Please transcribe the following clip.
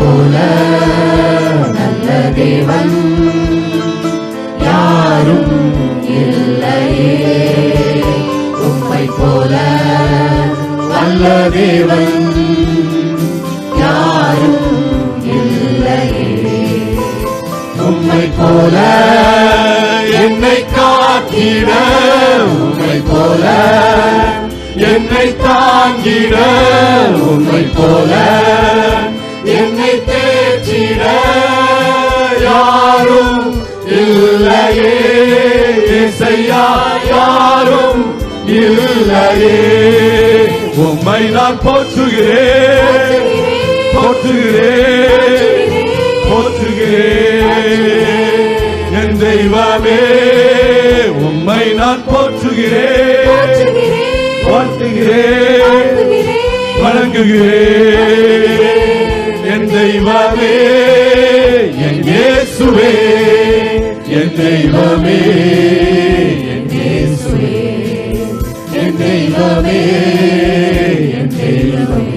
போல நல்ல தேவன் யாரும் இல்லையே. உம்மை போல நல்ல தேவன் யாரும் இல்லையே. உம்மை போல என்னை காத்திட, உம்மை போல என்னை தாங்கிட, உம்மை போல என்னை தேற்றிட யாரும் இல்லையே. இயேசையா யாரும் இல்லையே. உம்மை நான் போற்றுகிறேன், போற்றுகிறேன், போற்றுகிறேன். என் தெய்வமே உம்மை நான் போற்றுகிறேன், வாழ்த்துகிறேன், வணங்குகிறேன். என் தெய்வமே என் இயேசுவே, என் தெய்வமே என் இயேசுவே, என் தெய்வமே என் தெய்வமே.